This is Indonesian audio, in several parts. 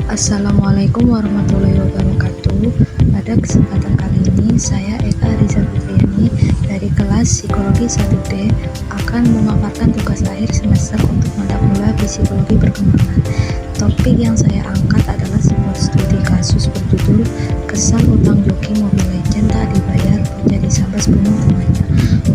Assalamualaikum warahmatullahi wabarakatuh. Pada kesempatan kali ini, saya Eka Ariza Fitriani dari kelas Psikologi 1D akan memaparkan tugas akhir semester untuk mata kuliah Psikologi Perkembangan. Topik yang saya angkat adalah sebuah studi kasus berjudul Kesal Utang Joki Mobile Legends Tak Dibayar Jadi Sambas Bunuh Temannya.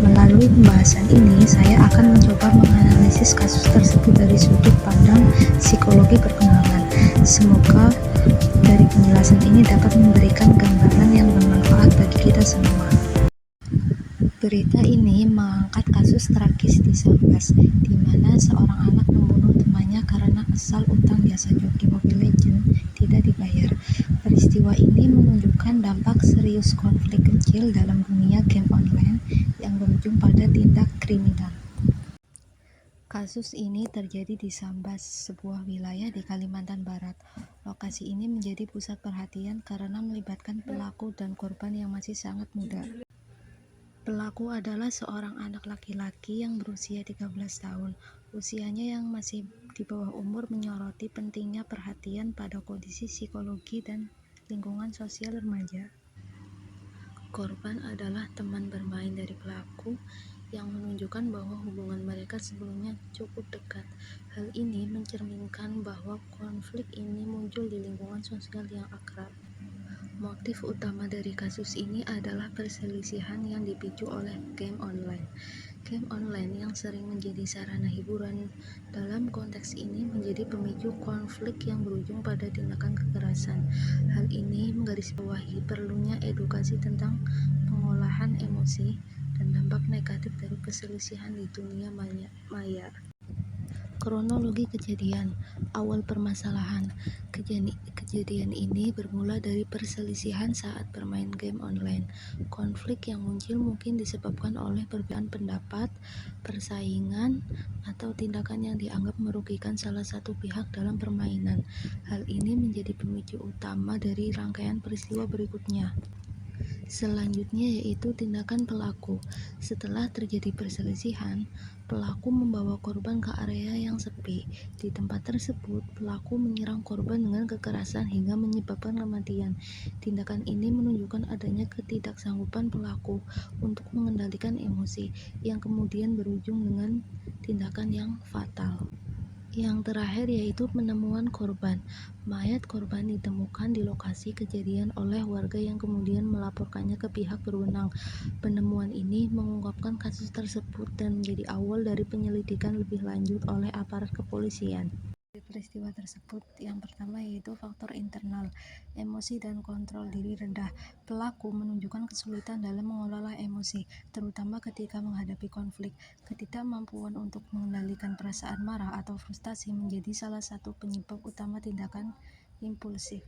Melalui pembahasan ini, saya akan mencoba menganalisis kasus tersebut dari sudut pandang psikologi perkembangan. Semoga dari penjelasan ini dapat memberikan gambaran yang bermanfaat bagi kita semua. Berita ini mengangkat kasus tragis di Sambas, di mana seorang anak membunuh temannya karena kesal utang jasa joki Mobile Legends tidak dibayar. Peristiwa ini menunjukkan dampak serius konflik kecil dalam dunia game online yang berujung pada tindak kriminal. Kasus ini terjadi di Sambas, sebuah wilayah di Kalimantan Barat. Lokasi ini menjadi pusat perhatian karena melibatkan pelaku dan korban yang masih sangat muda. Pelaku adalah seorang anak laki-laki yang berusia 13 tahun. Usianya yang masih di bawah umur menyoroti pentingnya perhatian pada kondisi psikologi dan lingkungan sosial remaja. Korban adalah teman bermain dari pelaku yang menunjukkan bahwa hubungan mereka sebelumnya cukup dekat. Hal ini mencerminkan bahwa konflik ini muncul di lingkungan sosial yang akrab. Motif utama dari kasus ini adalah perselisihan yang dipicu oleh game online. Game online yang sering menjadi sarana hiburan dalam konteks ini menjadi pemicu konflik yang berujung pada tindakan kekerasan. Hal ini menggarisbawahi perlunya edukasi tentang pengolahan emosi dan dampak negatif dari perselisihan di dunia maya. Kronologi kejadian. Awal permasalahan. Kejadian ini bermula dari perselisihan saat bermain game online. Konflik yang muncul mungkin disebabkan oleh perbedaan pendapat, persaingan, atau tindakan yang dianggap merugikan salah satu pihak dalam permainan. Hal ini menjadi pemicu utama dari rangkaian peristiwa berikutnya. Selanjutnya yaitu tindakan pelaku. Setelah terjadi perselisihan, pelaku membawa korban ke area yang sepi. Di tempat tersebut, pelaku menyerang korban dengan kekerasan hingga menyebabkan kematian. Tindakan ini menunjukkan adanya ketidaksanggupan pelaku untuk mengendalikan emosi, yang kemudian berujung dengan tindakan yang fatal. Yang terakhir yaitu penemuan korban. Mayat korban ditemukan di lokasi kejadian oleh warga yang kemudian melaporkannya ke pihak berwenang. Penemuan ini mengungkapkan kasus tersebut dan menjadi awal dari penyelidikan lebih lanjut oleh aparat kepolisian. Peristiwa tersebut yang pertama yaitu faktor internal, emosi dan kontrol diri rendah. Pelaku menunjukkan kesulitan dalam mengelola emosi, terutama ketika menghadapi konflik. Ketidakmampuan untuk mengendalikan perasaan marah atau frustasi menjadi salah satu penyebab utama tindakan impulsif.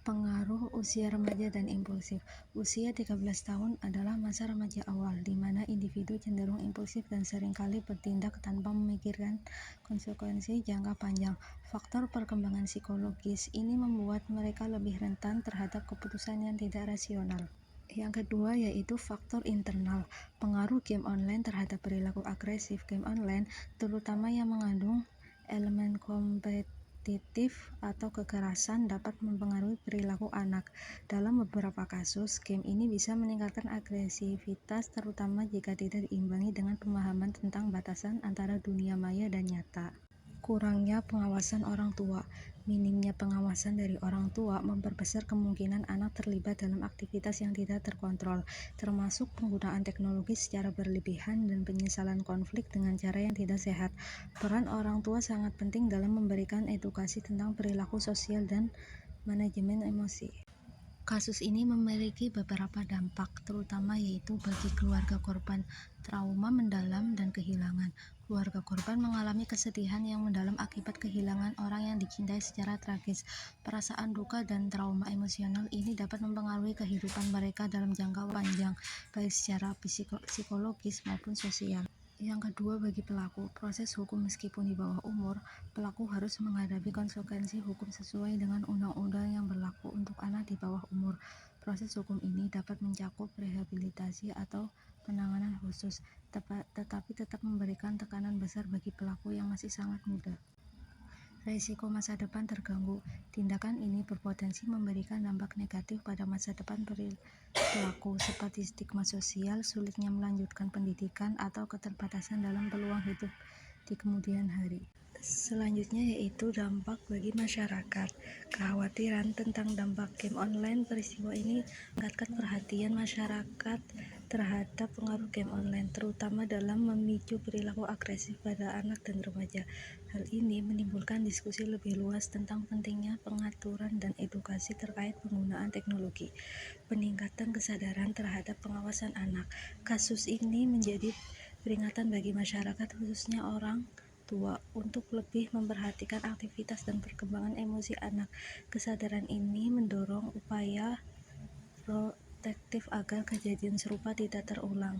Pengaruh usia remaja dan impulsif. Usia 13 tahun adalah masa remaja awal, di mana individu cenderung impulsif dan seringkali bertindak tanpa memikirkan konsekuensi jangka panjang. Faktor perkembangan psikologis ini membuat mereka lebih rentan terhadap keputusan yang tidak rasional. Yang kedua yaitu faktor internal. Pengaruh game online terhadap perilaku agresif. Game online, terutama yang mengandung elemen kompetitif atau kekerasan, dapat mempengaruhi perilaku anak. Dalam beberapa kasus, game ini bisa meningkatkan agresivitas, terutama jika tidak diimbangi dengan pemahaman tentang batasan antara dunia maya dan nyata. Kurangnya pengawasan orang tua. Minimnya pengawasan dari orang tua memperbesar kemungkinan anak terlibat dalam aktivitas yang tidak terkontrol, termasuk penggunaan teknologi secara berlebihan dan penyesalan konflik dengan cara yang tidak sehat. Peran orang tua sangat penting dalam memberikan edukasi tentang perilaku sosial dan manajemen emosi. Kasus ini memiliki beberapa dampak, terutama yaitu bagi keluarga korban, trauma mendalam dan kehilangan. Keluarga korban mengalami kesedihan yang mendalam akibat kehilangan orang yang dicintai secara tragis. Perasaan duka dan trauma emosional ini dapat mempengaruhi kehidupan mereka dalam jangka panjang, baik secara psikologis maupun sosial. Yang kedua, bagi pelaku, proses hukum. Meskipun di bawah umur, pelaku harus menghadapi konsekuensi hukum sesuai dengan undang-undang yang berlaku untuk anak di bawah umur. Proses hukum ini dapat mencakup rehabilitasi atau penanganan khusus, tetapi tetap memberikan tekanan besar bagi pelaku yang masih sangat muda. Risiko masa depan terganggu. Tindakan ini berpotensi memberikan dampak negatif pada masa depan perilaku, seperti stigma sosial, sulitnya melanjutkan pendidikan, atau keterbatasan dalam peluang hidup di kemudian hari. Selanjutnya yaitu dampak bagi masyarakat. Kekhawatiran tentang dampak game online. Peristiwa ini meningkatkan perhatian masyarakat terhadap pengaruh game online, terutama dalam memicu perilaku agresif pada anak dan remaja. Hal ini menimbulkan diskusi lebih luas tentang pentingnya pengaturan dan edukasi terkait penggunaan teknologi. Peningkatan kesadaran terhadap pengawasan anak. Kasus ini menjadi peringatan bagi masyarakat, khususnya orang tua, untuk lebih memperhatikan aktivitas dan perkembangan emosi anak. Kesadaran ini mendorong upaya protektif agar kejadian serupa tidak terulang.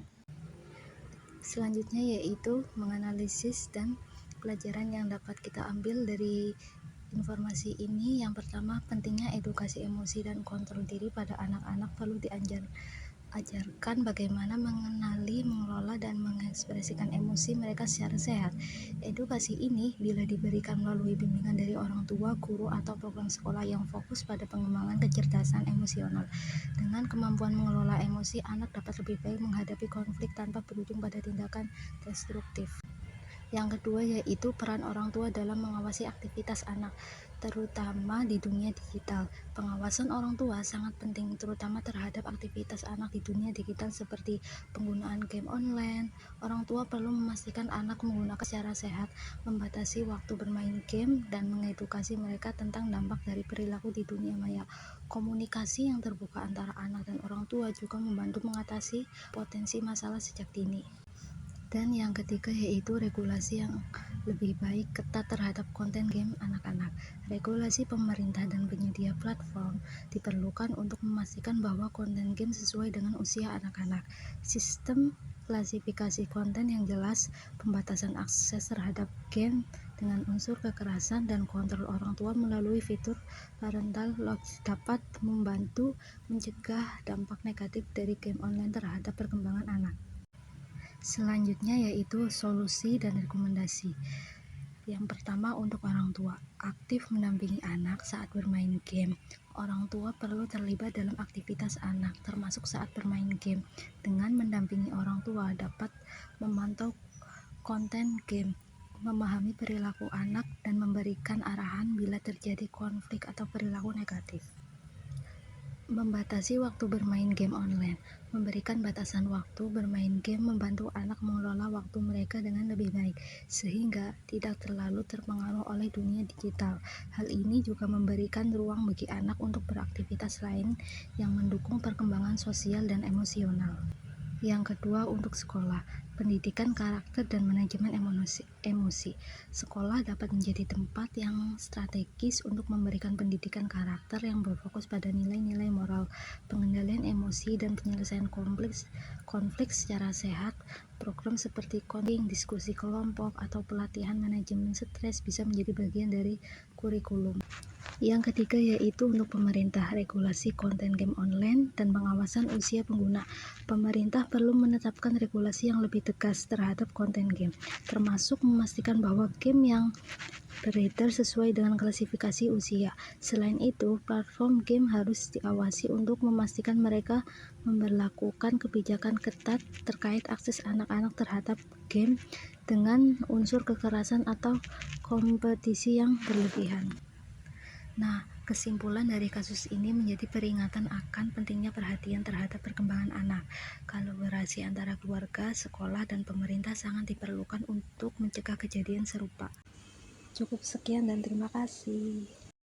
Selanjutnya yaitu menganalisis dan pelajaran yang dapat kita ambil dari informasi ini. Yang pertama, pentingnya edukasi emosi dan kontrol diri pada anak-anak. Perlu ajarkan bagaimana mengenali, mengelola, dan mengekspresikan emosi mereka secara sehat. Edukasi ini bila diberikan melalui bimbingan dari orang tua, guru, atau program sekolah yang fokus pada pengembangan kecerdasan emosional. Dengan kemampuan mengelola emosi, anak dapat lebih baik menghadapi konflik tanpa berujung pada tindakan destruktif. Yang kedua yaitu peran orang tua dalam mengawasi aktivitas anak, terutama di dunia digital. Pengawasan orang tua sangat penting, terutama terhadap aktivitas anak di dunia digital seperti penggunaan game online. Orang tua perlu memastikan anak menggunakan secara sehat, membatasi waktu bermain game, dan mengedukasi mereka tentang dampak dari perilaku di dunia maya. Komunikasi yang terbuka antara anak dan orang tua juga membantu mengatasi potensi masalah sejak dini. Dan yang ketiga yaitu regulasi yang lebih baik ketat terhadap konten game anak-anak. Regulasi pemerintah dan penyedia platform diperlukan untuk memastikan bahwa konten game sesuai dengan usia anak-anak. Sistem klasifikasi konten yang jelas, pembatasan akses terhadap game dengan unsur kekerasan, dan kontrol orang tua melalui fitur parental lock dapat membantu mencegah dampak negatif dari game online terhadap perkembangan anak. Selanjutnya yaitu solusi dan rekomendasi. Yang pertama, untuk orang tua, aktif mendampingi anak saat bermain game. Orang tua perlu terlibat dalam aktivitas anak, termasuk saat bermain game. Dengan mendampingi orang tua dapat memantau konten game, memahami perilaku anak, dan memberikan arahan bila terjadi konflik atau perilaku negatif. Membatasi waktu bermain game online. Memberikan batasan waktu bermain game membantu anak mengelola waktu mereka dengan lebih baik, sehingga tidak terlalu terpengaruh oleh dunia digital. Hal ini juga memberikan ruang bagi anak untuk beraktivitas lain yang mendukung perkembangan sosial dan emosional. Yang kedua, untuk sekolah, pendidikan karakter dan manajemen emosi. Sekolah dapat menjadi tempat yang strategis untuk memberikan pendidikan karakter yang berfokus pada nilai-nilai moral, pengendalian emosi, dan penyelesaian konflik secara sehat. Program seperti counseling, diskusi kelompok, atau pelatihan manajemen stres bisa menjadi bagian dari kurikulum. Yang ketiga yaitu untuk pemerintah, regulasi konten game online dan pengawasan usia pengguna. Pemerintah perlu menetapkan regulasi yang lebih tegas terhadap konten game, termasuk memastikan bahwa game yang beredar sesuai dengan klasifikasi usia. Selain itu, platform game harus diawasi untuk memastikan mereka memberlakukan kebijakan ketat terkait akses anak-anak terhadap game dengan unsur kekerasan atau kompetisi yang berlebihan. Nah, kesimpulan dari kasus ini menjadi peringatan akan pentingnya perhatian terhadap perkembangan anak. Kolaborasi antara keluarga, sekolah, dan pemerintah sangat diperlukan untuk mencegah kejadian serupa. Cukup sekian dan terima kasih.